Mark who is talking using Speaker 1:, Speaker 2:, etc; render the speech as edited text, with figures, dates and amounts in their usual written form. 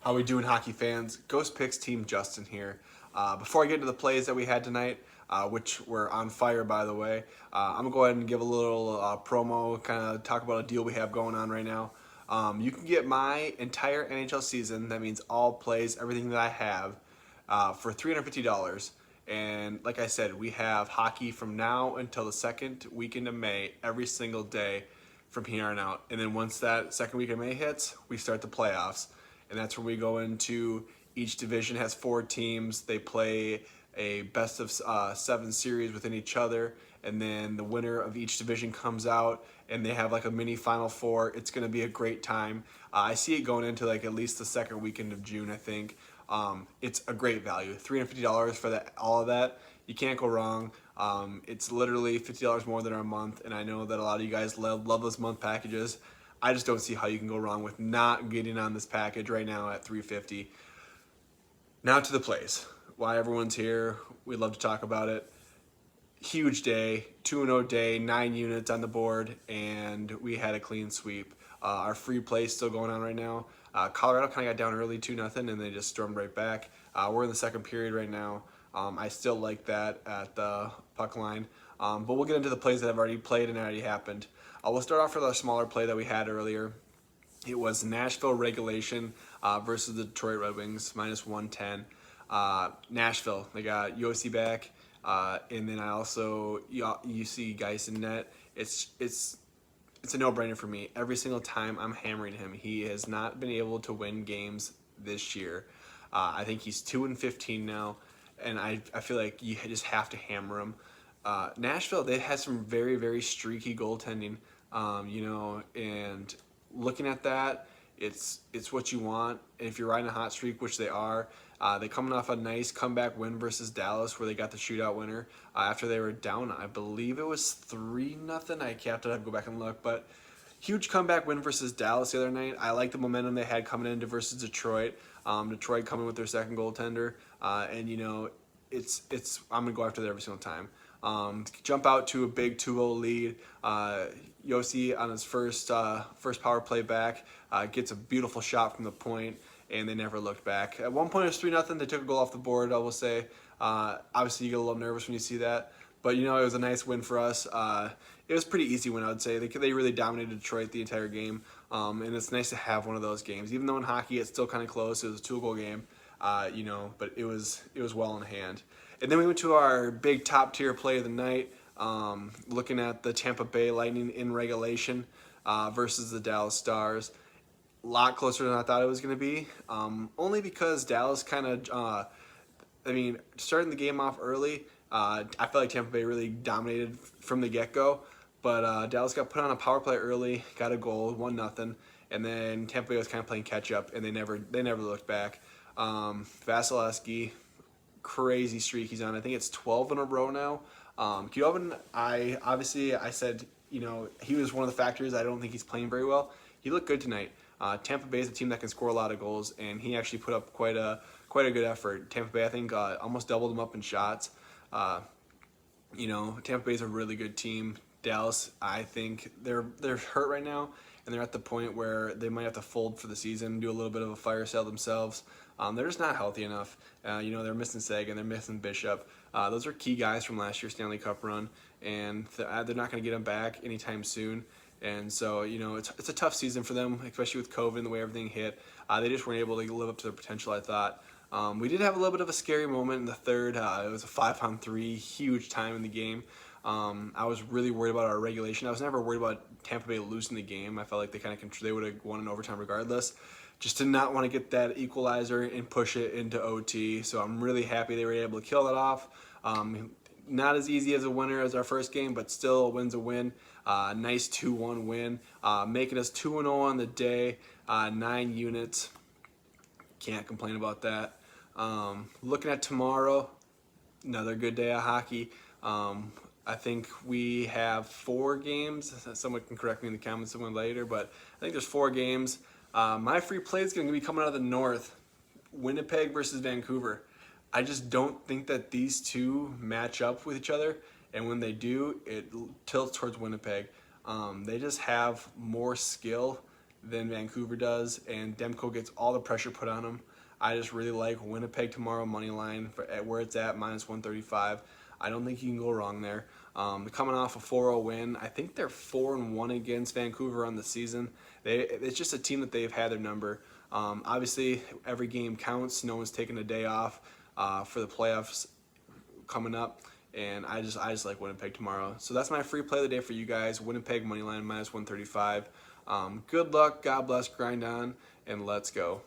Speaker 1: How we doing, hockey fans? Ghost Picks Team Justin here. Before I get into the plays that we had tonight, which were on fire, by the way, I'm going to go ahead and give a little promo, kind of talk about a deal we have going on right now. You can get my entire NHL season, that means all plays, everything that I have, for $350. And like I said, we have hockey from now until the second weekend of May, every single day from here on out. And then once that second week of May hits, we start the playoffs. And that's where we go into each division has 4 teams. They play a best of 7 series within each other, and then the winner of each division comes out, and they have like a mini Final Four. It's going to be a great time. I see it going into like at least the second weekend of June, I think. It's a great value. $350 for that, all of that. You can't go wrong. It's literally $50 more than our month, and I know that a lot of you guys love those month packages. I just don't see how you can go wrong with not getting on this package right now at $350. Now to the plays. Why everyone's here. We'd love to talk about it. Huge day, 2-0 day, 9 units on the board, and we had a clean sweep. Our free play is still going on right now. Colorado kind of got down early 2-0, and they just stormed right back. We're in the second period right now. I still like that at the puck line. But we'll get into the plays that have already played and already happened. We'll start off with a smaller play that we had earlier. It was Nashville regulation versus the Detroit Red Wings, minus 110. Nashville, they got Yossi back, and then I also you see Geis in net. It's a no-brainer for me. Every single time I'm hammering him. He has not been able to win games this year. I think he's 2-15 now, and I feel like you just have to hammer him. Nashville, they had some very, very streaky goaltending, and looking at that, it's what you want. And if you're riding a hot streak, which they are, they're coming off a nice comeback win versus Dallas, where they got the shootout winner after they were down. I believe it was 3-0. I have to go back and look, but huge comeback win versus Dallas the other night. I like the momentum they had coming into versus Detroit. Detroit coming with their second goaltender, and it's I'm gonna go after that every single time. Jump out to a big 2-0 lead. Yossi on his first power play back gets a beautiful shot from the point, and they never looked back. At one point it was 3-0. They took a goal off the board, I will say. Obviously you get a little nervous when you see that, but it was a nice win for us. It was a pretty easy win, I would say. They really dominated Detroit the entire game, and it's nice to have one of those games. Even though in hockey it's still kind of close, it was a 2-goal game, but it was well in hand. And then we went to our big top tier play of the night, looking at the Tampa Bay Lightning in regulation versus the Dallas Stars. A lot closer than I thought it was going to be, only because Dallas kind of, starting the game off early, I felt like Tampa Bay really dominated from the get-go, but Dallas got put on a power play early, got a goal, 1-0, and then Tampa Bay was kind of playing catch-up, and they never looked back. Vasilevsky, crazy streak he's on. I think it's 12 in a row now. Kudobin, I said, he was one of the factors. I don't think he's playing very well. He looked good tonight. Tampa Bay is a team that can score a lot of goals, and he actually put up quite a good effort. Tampa Bay, I think, almost doubled him up in shots. Tampa Bay is a really good team. Dallas, I think they're hurt right now, and they're at the point where they might have to fold for the season, do a little bit of a fire sale themselves. They're just not healthy enough. They're missing Sagan, they're missing Bishop. Those are key guys from last year's Stanley Cup run, and they're not going to get them back anytime soon. And so, it's a tough season for them, especially with COVID and the way everything hit. They just weren't able to live up to their potential, I thought. We did have a little bit of a scary moment in the third. It was a 5-on-3, huge time in the game. I was really worried about our regulation. I was never worried about Tampa Bay losing the game. I felt like they would have won in overtime regardless. Just did not want to get that equalizer and push it into OT. So I'm really happy they were able to kill that off. Not as easy as a winner as our first game, but still a win's a win. Nice 2-1 win, making us 2-0 on the day, 9 units. Can't complain about that. Looking at tomorrow, another good day of hockey. I think we have 4 games. Someone can correct me in the comments someone later, but I think there's 4 games. My free play is going to be coming out of the north, Winnipeg versus Vancouver. I just don't think that these two match up with each other, and when they do, it tilts towards Winnipeg. They just have more skill than Vancouver does, and Demko gets all the pressure put on him. I just really like Winnipeg tomorrow money line at where it's at, -135. I don't think you can go wrong there. Coming off a 4-0 win, I think they're 4-1 against Vancouver on the season. It's just a team that they've had their number. Obviously, every game counts. No one's taking a day off for the playoffs coming up, and I just like Winnipeg tomorrow. So that's my free play of the day for you guys. Winnipeg money line -135. Good luck, God bless, grind on, and let's go.